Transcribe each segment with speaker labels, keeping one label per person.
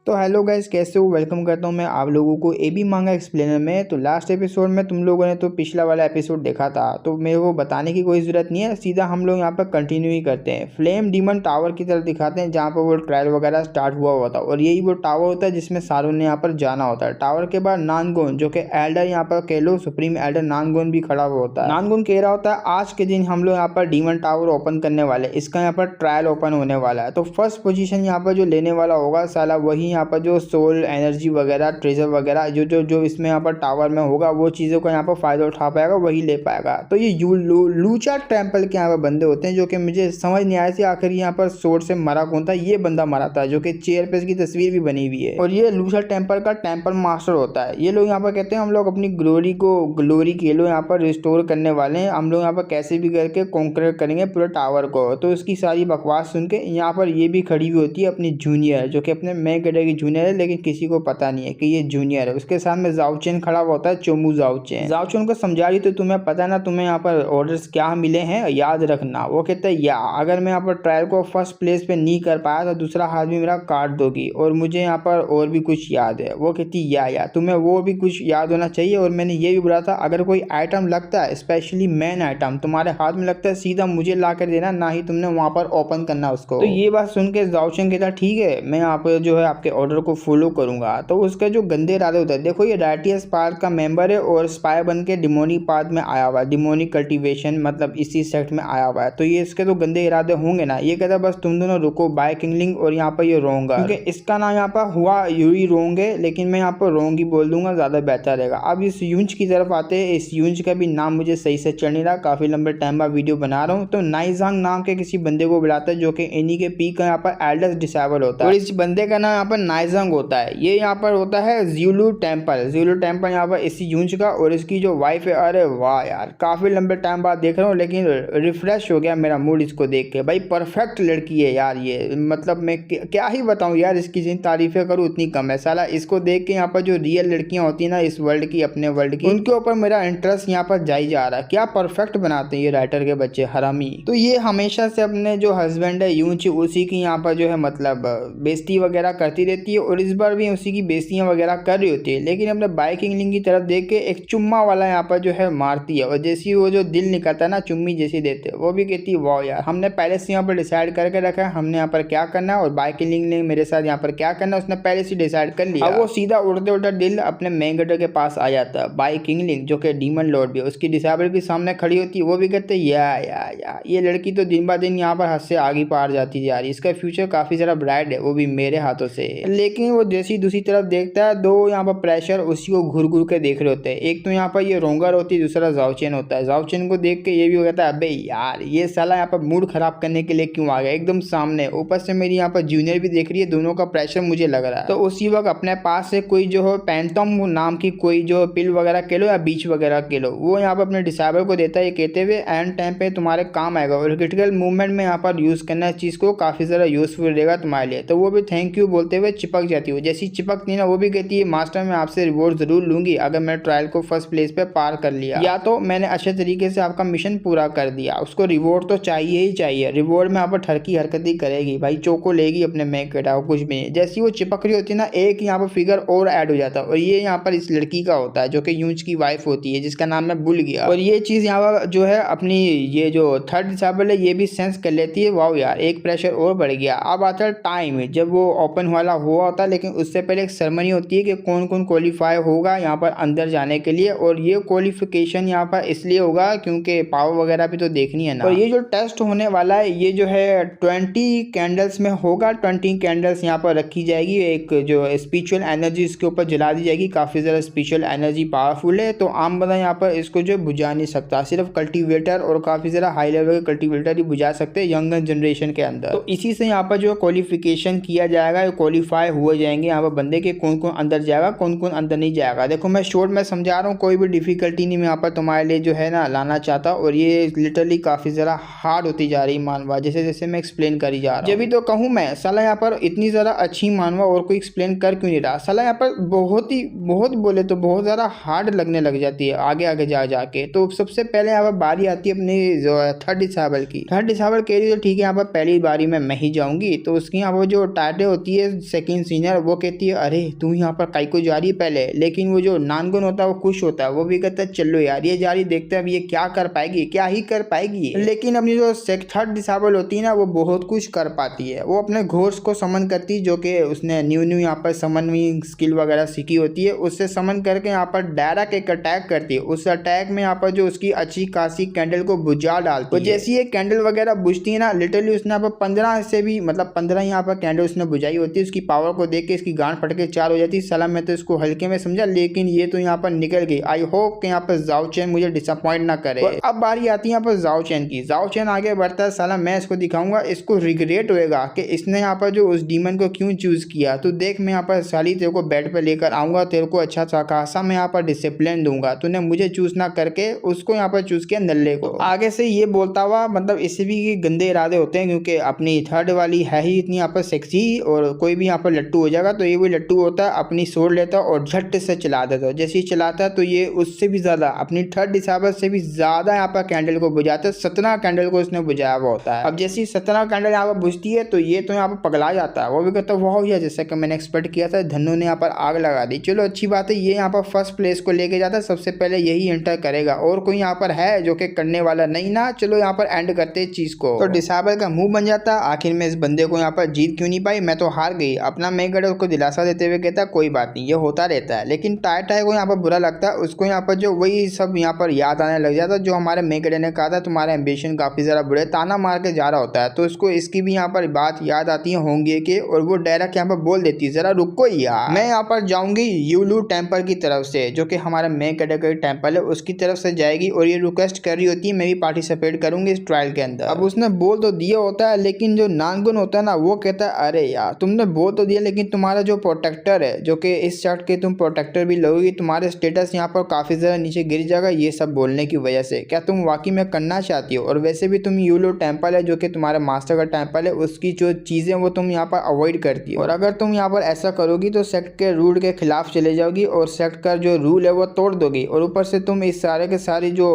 Speaker 1: तो hello guys, कैसे हो? वेलकम करता हूं मैं आप लोगों को एबी मांगा एक्सप्लेनर में। तो लास्ट एपिसोड में तुम लोगों ने तो पिछला वाला एपिसोड देखा था, तो मेरे को बताने की कोई ज़रूरत नहीं है, सीधा हम लोग यहां पर कंटिन्यू ही करते हैं। फ्लेम डीमन टावर की तरफ दिखाते हैं जहां पर वो ट्रायल वगैरह स्टार्ट हुआ होता है, और यही वो टावर होता है जिसमें सारों ने यहाँ पर जाना होता है। टावर के बाद नानगोन जो कि एल्डर यहाँ पर कह लो सुप्रीम एल्डर नानगोन भी खड़ा हुआ होता है। नानगोन कह रहा होता है आज के दिन हम लोग यहाँ पर डीमन टावर ओपन करने वाले, इसका यहाँ पर ट्रायल ओपन होने वाला है। तो फर्स्ट पोजीशन यहाँ पर जो लेने वाला होगा साला वही यहाँ पर जो सोल एनर्जी वगैरह ट्रेजर वगैरह जो इसमें यहाँ पर टावर में होगा वो चीज़ों का यहाँ पर फायदा उठा पाएगा, वही ले पाएगा। तो ये लूचा टेम्पल के यहाँ पर बंदे होते हैं जो कि मुझे समझ नहीं आया थी आखिर यहाँ पर सोर्ड से मरा कौन था। ये बंदा मरा था जो कि चेयर पे इसकी तस्वीर भी बनी हुई है, और ये लूचा टेम्पल का टेम्पल मास्टर होता है। ये लोग यहाँ पर कहते हैं हम लोग अपनी ग्लोरी के लो यहाँ पर रिस्टोर करने वाले हैं, हम लोग यहाँ पर कैसे भी करके कॉन्कर करेंगे पूरे टावर को। तो उसकी सारी बकवास सुन के यहाँ पर ये भी खड़ी हुई होती है अपनी जूनियर, जो कि अपने मैं कैडर की जूनियर है, लेकिन किसी को पता नहीं है कि ये जूनियर है। उसके सामने जाओचेन खड़ा हुआ होता है, चोमू जाओचेन को समझा रही तो तुम्हें पता ना तुम्हें यहाँ पर ऑर्डर्स क्या मिले हैं, याद रखना। वो कहते हैं या अगर मैं यहाँ पर ट्रायल को फर्स्ट प्लेस पे नहीं कर पाया तो दूसरा हाथ भी मेरा काट दोगी, और मुझे यहाँ पर और भी कुछ याद है। वो कहती या तुम्हें वो भी कुछ याद होना चाहिए, और मैंने ये भी बोला था अगर कोई आइटम लगता है स्पेशली मेन आइटम तुम्हारे हाथ में लगता है सीधा मुझे ला कर देना, ना ही तुमने वहां पर ओपन करना उसको। तो ये बात सुन के जाओचेन कहता ठीक है मैं यहाँ पर जो है आपके ऑर्डर को फॉलो करूंगा। तो उसका जो गंदे इरादे होता है, देखो ये राइटियस पाथ का मेंबर है और स्पाई बन के डिमोनिक पाथ में आया हुआ है, डिमोनिक कल्टीवेशन मतलब इसी सेक्ट में आया हुआ है। तो ये इसके तो गंदे इरादे होंगे ना। ये कहता बस तुम दोनों रुको बाय किंगलिंग, और यहाँ पर ये रोंगा क्योंकि इसका नाम यहाँ पर हुआ यूई रोंग है, लेकिन मैं यहाँ पर रोंग ही बोल दूंगा, ज्यादा बेहतर रहेगा। अब इस यूंज की तरफ आते हैं। इस यूंज का भी नाम मुझे सही से चल नहीं रहा, काफी लंबे टाइम बाद वीडियो बना रहा हूँ। तो नाइजांग नाम के किसी बंदे को बुलाता है जो कि इन्हीं के पीक का यहाँ पर एल्डर्स डिसेबल होता है, और इस बंदे का नाम यहाँ पर नाइजांग होता है। ये यहाँ पर होता है ज़्यूलू टेम्पल यहाँ पर इसी यूंज का, और इसकी जो वाइफ है, अरे वाह यार काफी लंबे टाइम बाद देख रहा हूँ, लेकिन रिफ्रेश हो गया मेरा मूड इसको देख के। भाई परफेक्ट लड़की है यार ये, मतलब मैं क्या ही बताऊँ यार, इसकी जितनी तारीफें करूँ उतनी कम है। साला इसको देख के यहाँ पर जो रियल लड़कियां होती है ना इस वर्ल्ड की, अपने वर्ल्ड की, उनके ऊपर मेरा इंटरेस्ट यहाँ पर जाई जा रहा है। क्या परफेक्ट बनाते हैं ये राइटर के बच्चे, हरामी। तो ये हमेशा से अपने जो हस्बैंड है यूंच उसी की यहाँ पर जो है मतलब बेइज्जती वगैरह करती रहती है, और इस बार भी उसी की बेइज्जतियां वगैरह कर रही होती है, लेकिन अपने बाइकिंग लिंग की तरफ देख के एक चुम्मा वाला यहाँ पर जो है मारती है, और जैसी वो जो दिल निकलता है ना चुम्मी जैसी देते वो भी कहती है वाह यार हमने पहले से यहाँ पर डिसाइड करके रखा है हमने यहाँ पर क्या करना है, और बाइकिंग लिंग ने मेरे साथ यहाँ पर क्या करना है उसने पहले से डिसाइड कर लिया। अब वो सीधा उड़ते उड़ता दिल अपने मेन गेटर के पास आ जाता है। बाइकिंग लिंग जो कि डीमन लॉर्ड भी, उसकी डिसेबल भी सामने खड़ी होती है, वो भी कहते हैं या ये लड़की तो दिन ब दिन यहाँ पर हद से आगे पार जाती जा रही, इसका फ्यूचर काफी सारा ब्राइट है, वो भी मेरे हाथों से। लेकिन वो जैसी दूसरी तरफ देखता है दो यहाँ पर प्रेशर उसी को घूर घूर के देख रहे होते हैं। एक तो यहाँ पर ये रोंगर होती है, दूसरा जाओचेन होता है। जाओचेन को देख के ये भी कहता है अबे यार ये साला यहाँ पर मूड खराब करने के लिए क्यों आ गया एकदम सामने, ऊपर से मेरी यहाँ पर जूनियर भी देख रही है, दोनों का प्रेशर मुझे लग रहा है। तो उसी वक्त अपने पास से कोई जो है पैंटम नाम की कोई जो पिल वगैरह के लो या बीच वगैरह के लो, वो यहाँ पर अपने डिसेबल को देता है, ये कहते हुए एंड टाइम पे तुम्हारे काम आएगा, और क्रिटिकल मूवमेंट में यहाँ पर यूज करना इस चीज को काफी ज्यादा यूजफुल रहेगा तुम्हारे लिए। तो वो भी थैंक यू बोलते हुए चिपक जाती है। जैसी चिपकती ना वो भी कहती है मास्टर मैं आपसे रिवॉर्ड जरूर लूंगी अगर मैं ट्रायल को फर्स्ट प्लेस पे पार कर लिया, या तो मैंने अच्छे तरीके से आपका मिशन पूरा कर दिया। उसको रिवॉर्ड तो चाहिए ही चाहिए, रिवॉर्ड में यहाँ पर ठरकी हरकत ही करेगी भाई, चोको लेगी अपने मैक कटाओ कुछ भी नहीं। जैसी वो चिपक रही होती है ना एक यहाँ पर फिगर और ऐड हो जाता है, और ये यहाँ पर इस लड़की का होता है जो कि यूंच की वाइफ होती है जिसका नाम मैं भूल गया। और ये चीज यहाँ पर जो है अपनी ये जो थर्ड डिसेबल है ये भी सेंस कर लेती है। वाओ यार एक प्रेशर और बढ़ गया। अब आता है टाइम जब वो ओपन वाला हुआ होता है, लेकिन उससे पहले एक सेरेमनी होती है कि कौन कौन क्वालिफाई होगा यहाँ पर अंदर जाने के लिए, और ये क्वालिफिकेशन यहाँ पर इसलिए होगा क्योंकि पावर वगैरह भी तो देखनी है ना। और ये जो टेस्ट होने वाला है ये जो है 20 कैंडल्स में होगा। 20 कैंडल्स यहाँ पर रखी जाएगी, एक जो स्पिरिचुअल एनर्जी इसके ऊपर जला दी जाएगी, काफी ज्यादा स्पिरिचुअल एनर्जी पावरफुल है। तो आम बंदा यहाँ पर इसको जो बुझा नहीं सकता, सिर्फ कल्टीवेटर और काफी ज्यादा हाई लेवल के कल्टीवेटर ही बुझा सकते हैं यंगर जनरेशन के अंदर। तो इसी से यहाँ पर जो क्वालिफिकेशन किया जाएगा, क्वालिफाई हुए जाएंगे यहाँ पर बंदे के कौन कौन अंदर जाएगा कौन कौन अंदर नहीं जाएगा। देखो मैं शॉर्ट में समझा रहा हूँ, कोई भी डिफिकल्टी नहीं मैं यहाँ पर तुम्हारे लिए जो है ना लाना चाहता, और ये लिटरली काफी ज्यादा हार्ड होती जा रही मानवा, जैसे जैसे मैं एक्सप्लेन करी जा रहा हूँ। जब भी तो कहूँ मैं साला यहाँ पर इतनी ज्यादा अच्छी मानवा और कोई एक्सप्लेन कर क्यों नहीं रहा। साला यहाँ पर बहुत बोले तो बहुत ज्यादा हार्ड लगने लग जाती है आगे आगे जा जाके। तो सबसे पहले यहाँ पर बारी आती है अपनी जो थर्ड डिसेबल की। थर्ड डिसेबल कह रही है ठीक है यहाँ पर पहली बारी में मैं ही जाऊंगी। तो उसकी यहाँ पर जो टाइटें होती है सेकंड सीनियर वो कहती है अरे तू यहाँ पर काई को जा रही है पहले, लेकिन वो जो नानगुन होता है वो खुश होता है, वो भी कहता है चलो यार ये जा रही, देखते हैं अब ये क्या कर पाएगी, क्या ही कर पाएगी। लेकिन अपनी जो थर्ड डिसेबल होती है ना वो बहुत कुछ कर पाती है। वो अपने घोस्ट को समन करती है, जो कि उसने न्यू यहाँ पर समनिंग स्किल वगैरह सीखी होती है, उससे समन करके यहाँ पर डायरेक्ट एक अटैक करती है। उस अटैक में यहाँ पर जो उसकी अच्छी खासी कैंडल को बुझा डालती है। जैसी ये कैंडल वगैरह बुझती है ना, लिटरली उसने यहाँ पर 15 से भी मतलब 15 यहाँ पर कैंडल उसने बुझाई होती है। उसकी पावर को देख के इसकी गांड फट के 4 हो जाती है। सलाम मैं तो इसको हल्के में समझा, लेकिन ये तो यहाँ पर निकल गई। आई होप कि यहाँ पर जाओ चैन मुझे डिसअपॉइंट ना करे। अब बारी आती है यहाँ पर जाओ चैन की। जाओ चैन आगे बढ़ता है, साला मैं इसको दिखाऊंगा, इसको रिग्रेट होएगा कि इसने यहाँ पर जो उस डीमन को क्यों चूज किया। तो देख मैं यहाँ पर साली तेरे को बेड पे लेकर आऊंगा, तेरे को अच्छा सा खासा मैं यहाँ पर डिसिप्लिन दूंगा। तूने मुझे चूज ना करके उसको यहाँ पर चूज किया नल्ले को। आगे से ये बोलता हुआ मतलब इससे भी गंदे इरादे होते हैं, क्योंकि अपनी थर्ड वाली है ही इतनी यहाँ पर सेक्सी, और कोई भी यहाँ पर लट्टू हो जाएगा तो ये वही लट्टू होता है, अपनी सोड लेता है और झट से चला देता है। जैसे ही चलाता है तो ये उससे भी ज्यादा अपनी थर्ड डिसेबल से भी ज्यादा यहाँ पर कैंडल को बुझाता है। 17 कैंडल को उसने बुझाया हुआ होता है। अब जैसी 17 कैंडल यहाँ पर बुझती है तो ये तो यहाँ पर पगला जाता है। वो भी कहता है वाह यार, जैसा कि मैंने एक्सपेक्ट किया था, धन्नो ने यहाँ पर आग लगा दी। चलो अच्छी बात है, ये यहाँ पर फर्स्ट प्लेस को लेके जाता है, सबसे पहले यही एंटर करेगा। और कोई यहाँ पर है जो कि करने वाला नहीं ना। चलो यहाँ पर एंड करते चीज को। तो डिसेबल का मुंह बन जाता है, आखिर में इस बंदे को यहाँ पर जीत क्यों नहीं पाई, मैं तो हार गई। अपना मेगड उसको दिलासा देते हुए कहता है कोई बात नहीं, ये होता रहता है। लेकिन टाई टाई को यहाँ पर बुरा लगता है, उसको यहाँ पर जो वही सब यहाँ पर याद आने लग जाता है जो हमारे मेगड ने कहा था तुम्हारे एम्बिशन काफी ज्यादा बुरे, ताना मार के जा रहा होता है। तो उसको इसकी भी यहाँ पर बात याद आती है होंगे के, और वो डायरेक्ट यहाँ पर बोल देती है जरा रुको यार, मैं यहाँ पर जाऊंगी यूलू टेम्पल की तरफ से, जो कि हमारा मेगड का टेम्पल है उसकी तरफ से जाएगी, और ये रिक्वेस्ट कर रही होती है मैं भी पार्टिसिपेट करूंगी इस ट्रायल के अंदर। अब उसने बोल तो दिया होता है, लेकिन जो नानगुन होता है ना वो कहता है अरे यार तुमने बोल तो दिया, लेकिन तुम्हारा जो प्रोटेक्टर है, जो कि इस शर्ट के तुम प्रोटेक्टर भी लोगी, तुम्हारे स्टेटस यहाँ पर काफी ज्यादा नीचे गिर जाएगा ये सब बोलने की वजह से। क्या तुम वाकई में करना चाहती हो? और वैसे भी तुम यूलो टेम्पल है जो कि तुम्हारे मास्टर का टेम्पल है, उसकी जो चीजें वो तुम यहाँ पर अवॉइड करती हो, और अगर तुम यहाँ पर ऐसा करोगी तो सेक्ट के रूल के खिलाफ चले जाओगी और सेक्ट का जो रूल है वो तोड़ दोगी, और ऊपर से तुम इस सारे के सारी जो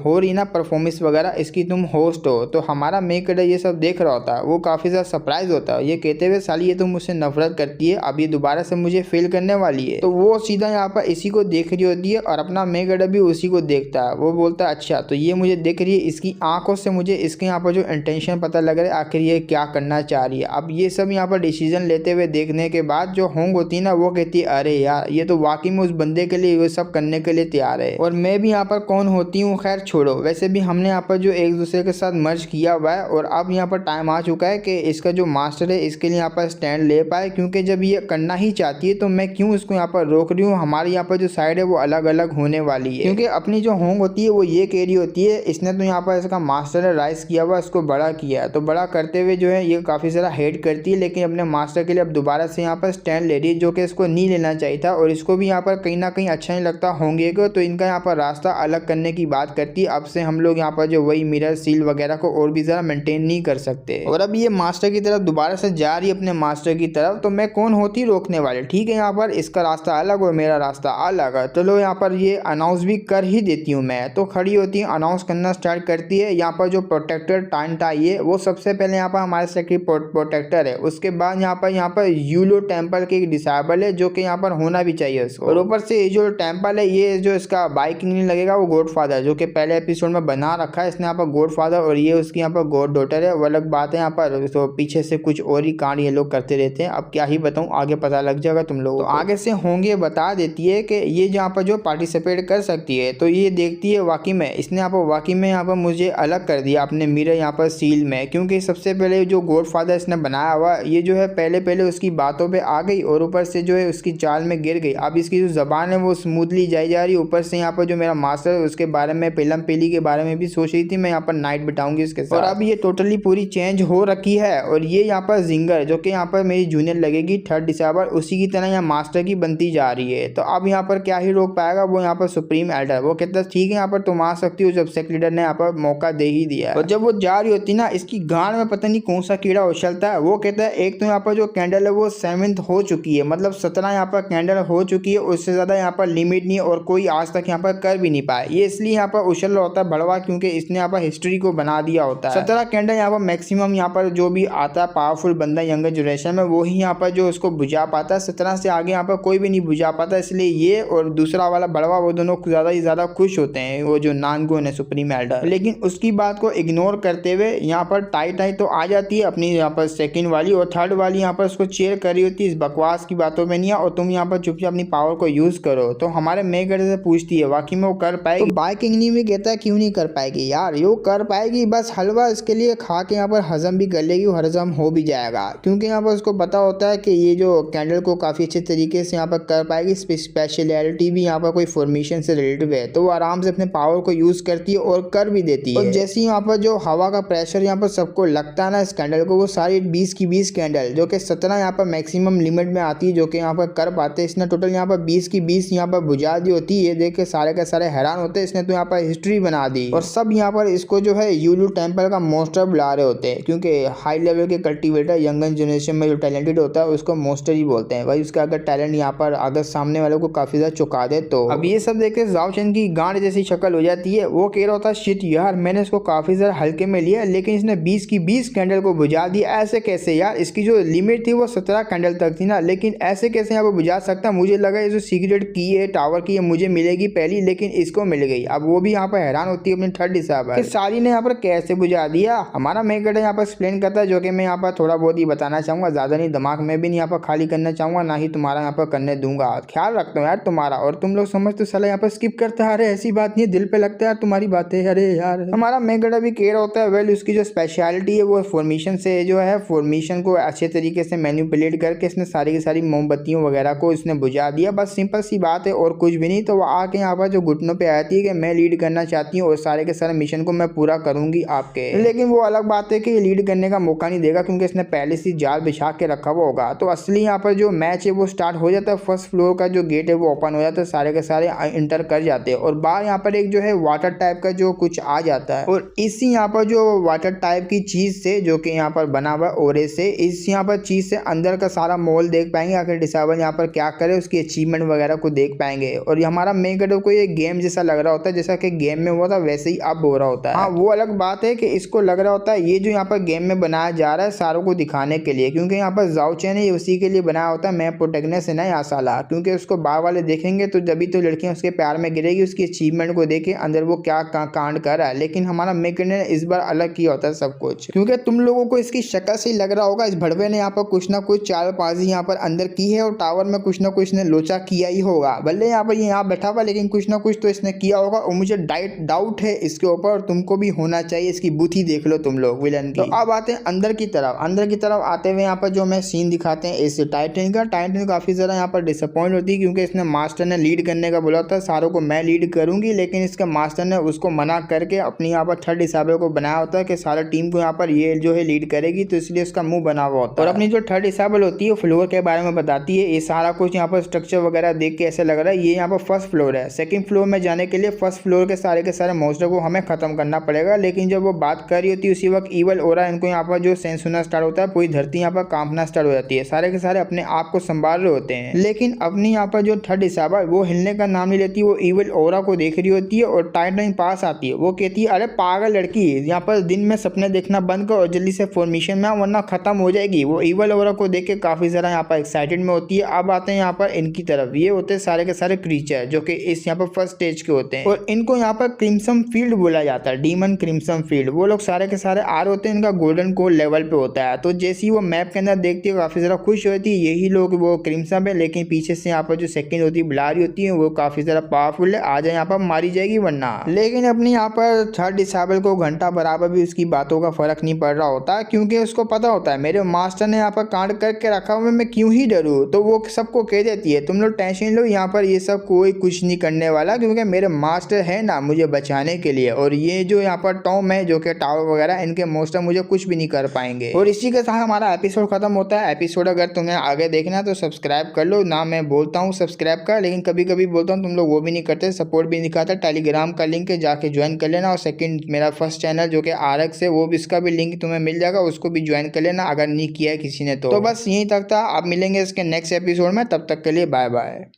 Speaker 1: हो रही ना परफॉर्मेंस वगैरह इसकी तुम होस्ट हो। तो हमारा मेकड ये सब देख रहा होता है, वो काफी ज्यादा सरप्राइज होता है, ये कहते हुए साली ये तो मुझसे नफरत करती है, अब ये दोबारा से मुझे फेल करने वाली है। तो वो सीधा यहाँ पर इसी को देख रही होती है, और अपना मेकड भी उसी को देखता है। वो बोलता है अच्छा तो ये मुझे देख रही है, इसकी आंखों से मुझे इसके यहाँ पर जो इंटेंशन पता लग रहा है आखिर ये क्या करना चाह रही है। अब ये सब यहाँ पर डिसीजन लेते हुए देखने के बाद जो होंग होती है ना वो कहती है अरे यार ये तो वाकई में उस बंदे के लिए ये सब करने के लिए तैयार है, और मैं भी यहाँ पर कौन होती हूँ। खैर छोड़ो, वैसे भी हमने यहाँ पर जो एक दूसरे के साथ मर्ज किया हुआ है, और अब यहाँ पर टाइम आ चुका है कि इसका जो मास्टर है इसके लिए यहाँ पर स्टैंड ले पाए, क्योंकि जब ये करना ही चाहती है तो मैं क्यों इसको यहाँ पर रोक रही हूँ। हमारे यहाँ पर जो साइड है वो अलग अलग होने वाली है, क्योंकि अपनी जो होंग होती है वो ये कह रही होती है इसने तो यहाँ पर इसका मास्टर है राइज किया हुआ, इसको बड़ा किया, तो बड़ा करते हुए जो है ये काफी सारा हेट करती है, लेकिन अपने मास्टर के लिए अब दोबारा से यहाँ पर स्टैंड ले रही है, जो कि इसको नहीं लेना चाहिए था, और इसको भी यहाँ पर कहीं ना कहीं अच्छा नहीं लगता होंगे को, तो इनका यहाँ पर रास्ता अलग करने की बात करती है। अब से हम लोग यहाँ पर जो वही मिरर सील वगैरह को और भी ज्यादा मेंटेन नहीं कर सकते, और अब ये मास्टर की तरफ दोबारा से जा रही है अपने मास्टर की तरफ, तो मैं कौन होती रोकने वाले। ठीक है यहाँ पर इसका रास्ता अलग और मेरा रास्ता अलग है, चलो यहाँ पर ये अनाउंस भी कर ही देती हूँ मैं। तो खड़ी होती है, अनाउंस करना स्टार्ट करती है। यहाँ पर जो प्रोटेक्टर टाई है वो सबसे पहले यहाँ पर हमारे सेक्रेटरी प्रोटेक्टर है, उसके बाद यहाँ पर यूलो टेम्पल के डिसेबल है, जो कि यहाँ पर होना भी चाहिए उसको, और ऊपर से ये जो टेम्पल है ये जो इसका बाइकिंग नहीं लगेगा वो गॉडफादर, जो कि पहले एपिसोड में बना रखा है इसने यहाँ पर गॉडफादर, और ये उसकी यहाँ पर गॉड डॉटर है, वो अलग बात है। यहाँ पर तो पीछे से कुछ और ही कांड ये लोग करते रहते हैं, अब क्या ही बताऊं, आगे पता लग जाएगा तुम लोग। तो आगे से होंगे बता देती है कि ये जहाँ पर जो पार्टिसिपेट कर सकती है, तो ये देखती है वाकई में इसने यहाँ पर वाकई में यहाँ पर मुझे अलग कर दिया अपने मिरर यहाँ पर सील में, क्योंकि सबसे पहले जो गॉडफादर इसने बनाया हुआ ये जो है पहले उसकी बातों पे आ गई, और ऊपर से जो है उसकी चाल में गिर गई। अब इसकी जो जबान है वो स्मूथली जाई जा रही है, ऊपर से यहाँ पर जो मेरा मास्टर है उसके बारे में पेलम पेली के बारे में भी सोच रही थी मैं यहाँ पर नाइट बिताऊंगी इसके साथ, और अब ये टोटली पूरी चेंज हो रखी है। और ये यहाँ पर जिंगर जो कि यहाँ पर मेरी जूनियर लगेगी थर्ड डिसेबल, उसी की तरह यहाँ मास्टर की बनती जा रही है। तो अब यहाँ पर क्या ही रोक पाएगा वो यहाँ पर सुप्रीम एल्डर, वो कहता है ठीक है यहाँ पर तुम आ सकती हो, जब सेक्ट लीडर ने यहाँ पर मौका दे ही दिया। और जब वो जा रही होती ना इसकी गांड में पता नहीं कौन सा कीड़ा उछलता है, वो कहता है एक तो यहाँ पर जो कैंडल है वो 7th हो चुकी है, मतलब 17 यहाँ पर कैंडल हो चुकी है, उससे ज्यादा यहाँ पर लिमिट नहीं है, और कोई आज तक यहाँ पर कर भी नहीं पाया। ये इसलिए यहाँ पर उछल रहा होता है बड़वा, क्योंकि इसने यहाँ पर हिस्ट्री को बना दिया होता है। 17 कैंडल यहाँ पर मैक्सिमम यहाँ पर जो भी आता है पावरफुल बंदा यंगर जनरेशन में वो ही यहाँ पर जो उसको बुझा पाता है, 17 से आगे यहाँ पर कोई भी नहीं बुझा पाता। इसलिए ये और दूसरा वाला बड़वा वो दोनों ज़्यादा ही ज़्यादा खुश होते हैं, वो जो नानगुन है सुप्रीम एल्डर। लेकिन उसकी बात को इग्नोर करते हुए यहाँ पर टाई टाई तो आ जाती है अपनी यहाँ पर सेकंड वाली, और थर्ड वाली यहाँ पर उसको चेयर कर रही होती है, इस बकवास की बातों में नहीं है और तुम यहाँ पर चुपचाप अपनी पावर को यूज करो। तो हमारे मेघड़ से पूछती है वाकई में वो कर पाएगी? तो बाइकिंगनी भी कहता है क्यों नहीं कर पाएगी यार, यो कर पाएगी, बस हलवा इसके लिए खा के यहाँ पर हजम भी कर लेगी, हजम हो भी जाएगा। क्योंकि यहाँ पर उसको पता होता है कि ये जो कैंडल को काफी अच्छे तरीके से यहाँ पर कर पाएगी, स्पेशलिटी भी यहाँ पर कोई फॉर्मेशन से रिलेटेड है, तो वो आराम से अपने पावर को यूज करती है और कर भी देती है। और जैसे यहाँ पर जो हवा का प्रेशर यहाँ पर सबको लगता है ना इस कैंडल को, वो सारी 20 की 20 कैंडल जो कि 17 यहाँ पर मैक्सिमम लिमिट में आती है जो कि यहाँ पर कर पाते हैं, इसने टोटल यहाँ पर 20 की 20 यहाँ पर बुझा दी होती है। ये देख के सारे के सारे हैरान होते हैं, इसने तो यहाँ पर हिस्ट्री बना दी। और सब यहाँ पर इसको जो है यूलू टेम्पल का मोस्टर बुला रहे होते हैं, क्योंकि हाई लेवल के कल्टिवेटर यंगन जनरेशन में जो टैलेंटेड होता है उसको मोस्टर ही बोलते हैं भाई। उसका अगर टैलेंट यहाँ पर अगर सामने वालों को काफी ज्यादा चुका दे तो अब ये सब देख के जाओ चैन की गांड जैसी शक्ल हो जाती है। वो कह रहा होता है शिट यार, मैंने इसको काफी ज्यादा हल्के में लिया लेकिन इसने 20 की 20 कैंडल को बुझा दिया, ऐसे कैसे यार? इसकी जो लिमिट थी वो 17 कैंडल तक थी ना, लेकिन ऐसे कैसे यहाँ पर बुझा सकता? मुझे लगा ये जो सीक्रेट की है टावर की मुझे मिलेगी पहली, लेकिन इसको मिल गई। अब वो भी यहाँ पर हैरान होती है अपने थर्ड हिसाब कि सारी ने यहाँ पर कैसे बुझा दिया। हमारा मेघड़ यहाँ पर एक्सप्लेन करता है, जो कि मैं यहाँ पर थोड़ा बहुत ही बताना चाहूंगा, ज्यादा नहीं, दिमाग में भी नहीं यहाँ पर खाली करना चाहूंगा, ना ही तुम्हारा यहाँ पर करने दूंगा। ख्याल रखता हूँ यार तुम्हारा, और तुम लोग समझ तो साला यहाँ पर स्किप करते हैं। अरे ऐसी बात नहीं, दिल पे लगता है यार तुम्हारी बातें। अरे यार हमारा मेघड़ भी कह रहा होता है वेल उसकी जो स्पेशलिटी है वो फॉर्मेशन से जो है फॉर्मेशन को अच्छे तरीके से मैनिपुलेट करके इसने सारी की सारी मोमबत्तियों वगैरह को इसने बुझा दिया। बस सिंपल सी बात है और कुछ भी नहीं। तो वो आके यहाँ पर जो घुटनों पे आती है कि मैं लीड करना चाहती हूँ और सारे के सारे मिशन को मैं पूरा करूंगी आपके, लेकिन वो अलग बात है कि ये लीड करने का मौका नहीं देगा क्योंकि इसने पहले से जाल बिछा के रखा हुआ होगा। तो असली यहाँ पर जो मैच है वो स्टार्ट हो जाता है, फर्स्ट फ्लोर का जो गेट है वो ओपन हो जाता है, सारे के सारे इंटर कर जाते हैं और बाहर यहाँ पर एक जो है वाटर टाइप का जो कुछ आ जाता है। और इसी यहाँ पर जो वाटर टाइप की चीज से जो कि यहाँ पर बना हुआ ओरे से, इस यहाँ पर चीज से अंदर का सारा मॉल देख पाएंगे, आखिर डिसाइबल यहाँ पर क्या करे उसकी अचीवमेंट वगैरह को देख पाएंगे। और ये हमारा मेघड़ को ये गेम जैसा लग रहा होता है, जैसा कि गेम में हुआ था वैसे ही अब हो रहा होता है। हाँ वो अलग बात है कि इसको लग रहा होता है ये जो यहाँ पर गेम में बनाया जा रहा है सारों को दिखाने के लिए, क्योंकि यहाँ पर जाओ चैन है उसी के लिए बनाया होता है, मैं प्रोटेक्टनेस है ना यहाँ साला, क्योंकि उसको बाहर वाले देखेंगे तो जब तो लड़कियां उसके प्यार में गिरेगी, उसकी अचीवमेंट को देखे अंदर वो क्या कांड कर रहा है। लेकिन हमारा मेघड़ ने इस बार अलग किया होता है सब कुछ, क्योंकि तुम लोगों को इसकी शक्ल से ही लग रहा होगा इस भड़वे ने यहाँ पर कुछ ना कुछ चालबाजी यहाँ पर अंदर की है और टावर में कुछ ना कुछ ने लोचा किया ही होगा। भले यहाँ पर यहाँ बैठा हुआ लेकिन कुछ ना कुछ तो इसने किया होगा और मुझे डाउट है इसके ऊपर, और तुमको भी होना चाहिए। इसकी बुद्धि देख लो तुम लोग विलन की। तो अब आते हैं अंदर की तरफ। अंदर की तरफ आते हुए यहाँ पर जो हमें सीन दिखाते हैं इस टाइटन का। टाइटन काफी ज्यादा यहाँ पर डिसअपॉइंट होती है क्योंकि इसने मास्टर ने लीड करने का बोला था, सारों को मैं लीड करूंगी, लेकिन इसके मास्टर ने उसको मना करके अपनी यहाँ पर थर्ड हिसाब को बनाया होता है कि सारा टीम को यहाँ पर ये जो है लीड करेगी, तो इसलिए उसका मुंह बना हुआ होता है। और अपनी जो थर्ड हिसाब होती है फ्लोर के बारे में बताती है। ये सारा कुछ यहाँ पर स्ट्रक्चर वगैरह देख के ऐसा लग रहा है ये यहाँ पर फर्स्ट फ्लोर है। सेकंड फ्लोर में जाने के लिए फर्स्ट फ्लोर के सारे मॉन्स्टर को हमें खत्म करना पड़ेगा। लेकिन जब वो बात कर रही होती है उसी वक्त ईवल ओरा इनको यहाँ पर जो सेंस होना स्टार्ट होता है, पूरी धरती यहाँ पर कांपना स्टार्ट हो जाती है, सारे के सारे अपने आप को संभाल रहे होते हैं। लेकिन अपनी यहाँ पर जो थर्ड हिसाब है वो हिलने का नाम नहीं लेती, वो ईवल ओरा को देख रही होती है और टाइटन पास आती है। वो कहती है अरे पागल लड़की, यहाँ पर दिन में सपने देखना बंद कर और जल्दी से फॉर्मेशन में वरना खत्म हो जाएगी। वो ईवल ओरा को देख के काफी ज्यादा यहाँ पर एक्साइटेड में होती है। अब आते हैं यहाँ पर इनकी तरफ। ये होते हैं सारे के सारे क्रीचर जो कि इस यहाँ पर फर्स्ट स्टेज के होते हैं और इनको यहाँ पर क्रिम्सन फील्ड बोला जाता है, डीमन क्रिम्सन फील्ड। वो लोग सारे के सारे आ रहे होते हैं, इनका गोल्डन कोड लेवल पे होता है। तो जैसे ही वो मैप के अंदर देखती है काफी ज्यादा खुश होती है, यही लोग वो क्रिम्सन है। लेकिन पीछे से यहाँ पर जो सेकंड होती है बुला रही होती है, वो काफी ज्यादा पावरफुल है, आ जाए यहाँ पर मारी जाएगी वरना। लेकिन अपनी यहाँ पर थर्ड डिसेबल को घंटा बराबर भी उसकी बातों का फर्क नहीं पड़ रहा होता, क्योंकि उसको पता होता है मेरे मास्टर ने यहाँ पर कांड करके रखा हुआ, मैं क्यों ही डरूं। तो वो सबको कह देती है तुम लोग टेंशन लो, यहाँ पर ये सब कोई कुछ नहीं करने वाला, क्योंकि मेरे मास्टर है ना मुझे बचाने के लिए। और ये जो यहाँ पर टॉम है जो कि टावर वगैरह, इनके मास्टर मुझे कुछ भी नहीं कर पाएंगे। और इसी के साथ हमारा एपिसोड खत्म होता है। एपिसोड अगर तुम्हें आगे देखना है तो सब्सक्राइब कर लो ना, मैं बोलता हूँ सब्सक्राइब कर, लेकिन कभी कभी बोलता हूँ तुम लोग वो भी नहीं करते, सपोर्ट भी नहीं करता। टेलीग्राम का लिंक है जाके ज्वाइन कर लेना। और सेकंड मेरा फर्स्ट चैनल जो कि RX है वो भी, इसका भी लिंक तुम्हें मिल जाएगा, उसको भी ज्वाइन कर लेना अगर नहीं किया है किसी ने तो बस यहीं तक था। आप मिलेंगे इसके नेक्स्ट एपिसोड में, तब तक के लिए बाय बाय।